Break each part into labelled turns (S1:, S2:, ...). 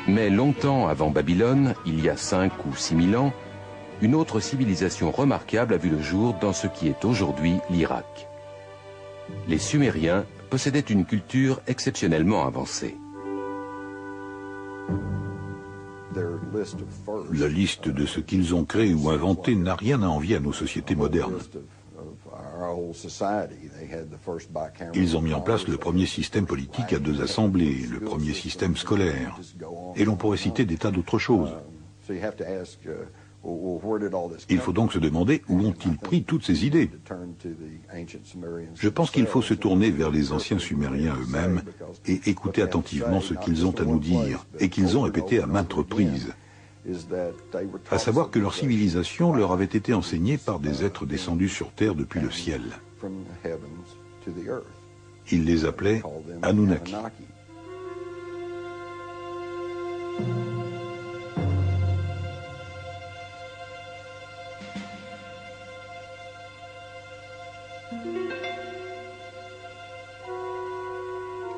S1: Mais longtemps avant Babylone, il y a 5 ou 6 000 ans, une autre civilisation remarquable a vu le jour dans ce qui est aujourd'hui l'Irak. Les Sumériens possédaient une culture exceptionnellement avancée.
S2: La liste de ce qu'ils ont créé ou inventé n'a rien à envier à nos sociétés modernes. Ils ont mis en place le premier système politique à 2 assemblées, le premier système scolaire, et l'on pourrait citer des tas d'autres choses. Il faut donc se demander où ont-ils pris toutes ces idées. Je pense qu'il faut se tourner vers les anciens Sumériens eux-mêmes et écouter attentivement ce qu'ils ont à nous dire et qu'ils ont répété à maintes reprises. À savoir que leur civilisation leur avait été enseignée par des êtres descendus sur terre depuis le ciel. Ils les appelaient Anunnaki.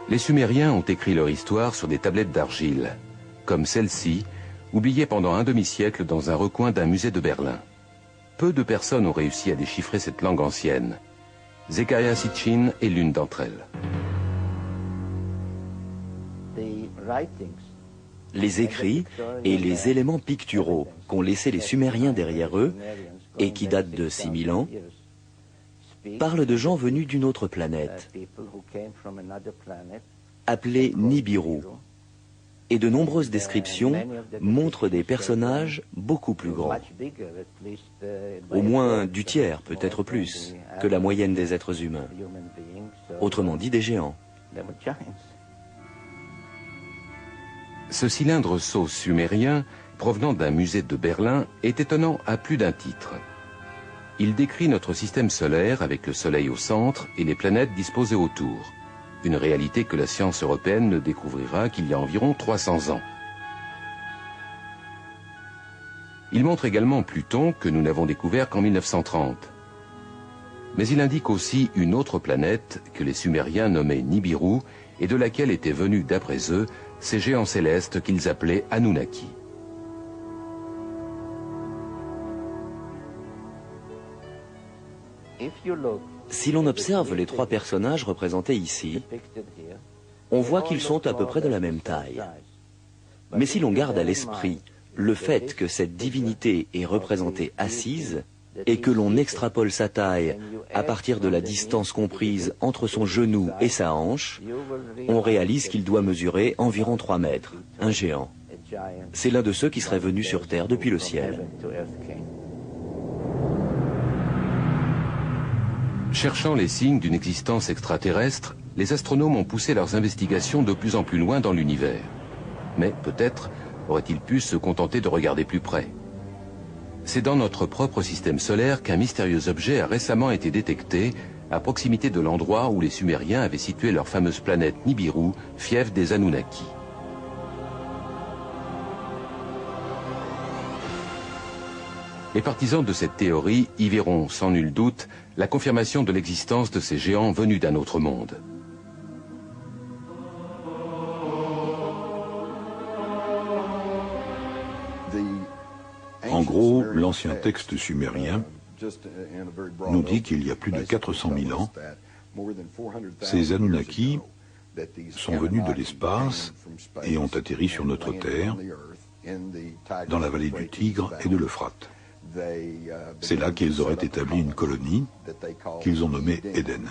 S1: Les Sumériens ont écrit leur histoire sur des tablettes d'argile, comme celle-ci, oubliée pendant un demi-siècle dans un recoin d'un musée de Berlin. Peu de personnes ont réussi à déchiffrer cette langue ancienne. Zecharia Sitchin est l'une d'entre elles.
S3: Les écrits et les éléments picturaux qu'ont laissés les Sumériens derrière eux, et qui datent de 6000 ans, parlent de gens venus d'une autre planète, appelée Nibiru, et de nombreuses descriptions montrent des personnages beaucoup plus grands, au moins du tiers, peut-être plus, que la moyenne des êtres humains, autrement dit des géants.
S1: Ce cylindre sceau sumérien, provenant d'un musée de Berlin, est étonnant à plus d'un titre. Il décrit notre système solaire avec le Soleil au centre et les planètes disposées autour. Une réalité que la science européenne ne découvrira qu'il y a environ 300 ans. Il montre également Pluton que nous n'avons découvert qu'en 1930. Mais il indique aussi une autre planète que les Sumériens nommaient Nibiru et de laquelle étaient venus, d'après eux, ces géants célestes qu'ils appelaient Anunnaki.
S3: Si l'on observe les 3 personnages représentés ici, on voit qu'ils sont à peu près de la même taille. Mais si l'on garde à l'esprit le fait que cette divinité est représentée assise et que l'on extrapole sa taille à partir de la distance comprise entre son genou et sa hanche, on réalise qu'il doit mesurer environ 3 mètres, un géant. C'est l'un de ceux qui serait venu sur Terre depuis le ciel.
S1: Cherchant les signes d'une existence extraterrestre, les astronomes ont poussé leurs investigations de plus en plus loin dans l'univers. Mais peut-être auraient-ils pu se contenter de regarder plus près. C'est dans notre propre système solaire qu'un mystérieux objet a récemment été détecté à proximité de l'endroit où les Sumériens avaient situé leur fameuse planète Nibiru, fief des Anunnaki. Les partisans de cette théorie y verront sans nul doute la confirmation de l'existence de ces géants venus d'un autre monde.
S2: En gros, l'ancien texte sumérien nous dit qu'il y a plus de 400 000 ans, ces Anunnaki sont venus de l'espace et ont atterri sur notre Terre, dans la vallée du Tigre et de l'Euphrate. C'est là qu'ils auraient établi une colonie qu'ils ont nommée Éden.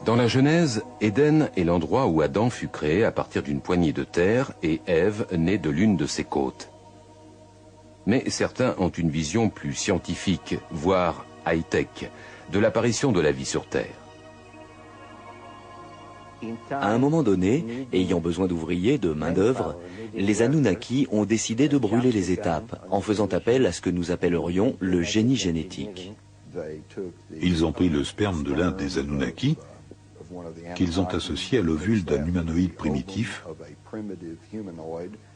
S1: Dans la Genèse, Éden est l'endroit où Adam fut créé à partir d'une poignée de terre et Ève née de l'une de ses côtes. Mais certains ont une vision plus scientifique, voire high-tech, de l'apparition de la vie sur Terre.
S3: À un moment donné, ayant besoin d'ouvriers, de main-d'œuvre, les Anunnaki ont décidé de brûler les étapes, en faisant appel à ce que nous appellerions le génie génétique.
S2: Ils ont pris le sperme de l'un des Anunnaki, qu'ils ont associé à l'ovule d'un humanoïde primitif,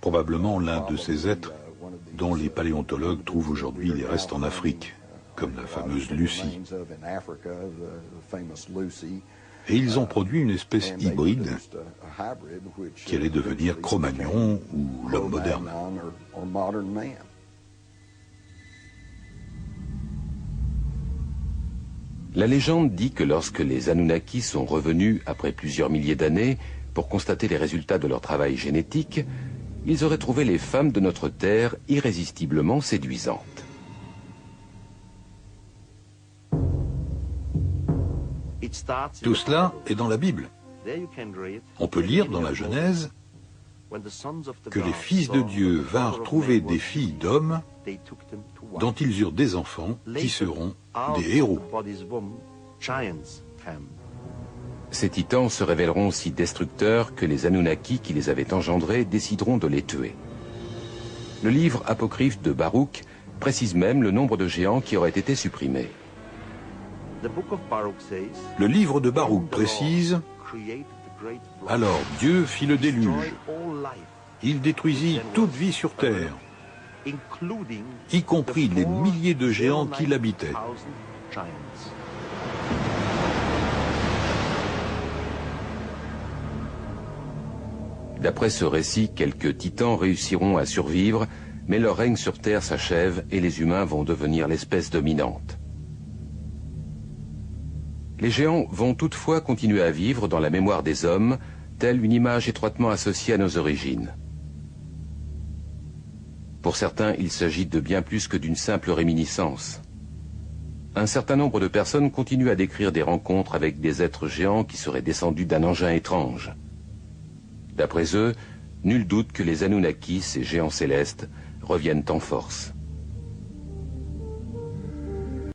S2: probablement l'un de ces êtres dont les paléontologues trouvent aujourd'hui les restes en Afrique, comme la fameuse Lucie. et ils ont produit une espèce hybride qui allait devenir Cro-Magnon ou l'homme moderne.
S1: La légende dit que lorsque les Anunnaki sont revenus après plusieurs milliers d'années pour constater les résultats de leur travail génétique, ils auraient trouvé les femmes de notre Terre irrésistiblement séduisantes.
S2: Tout cela est dans la Bible. On peut lire dans la Genèse que les fils de Dieu vinrent trouver des filles d'hommes dont ils eurent des enfants qui seront des héros.
S1: Ces titans se révéleront si destructeurs que les Anunnaki qui les avaient engendrés décideront de les tuer. Le livre apocryphe de Baruch précise même le nombre de géants qui auraient été supprimés.
S2: Le livre de Baruch précise: alors Dieu fit le déluge. Il détruisit toute vie sur terre, y compris les milliers de géants qui l'habitaient.
S1: D'après ce récit, quelques titans réussiront à survivre, mais leur règne sur Terre s'achève et les humains vont devenir l'espèce dominante. Les géants vont toutefois continuer à vivre dans la mémoire des hommes, telle une image étroitement associée à nos origines. Pour certains, il s'agit de bien plus que d'une simple réminiscence. Un certain nombre de personnes continuent à décrire des rencontres avec des êtres géants qui seraient descendus d'un engin étrange. D'après eux, nul doute que les Anunnaki, ces géants célestes, reviennent en force.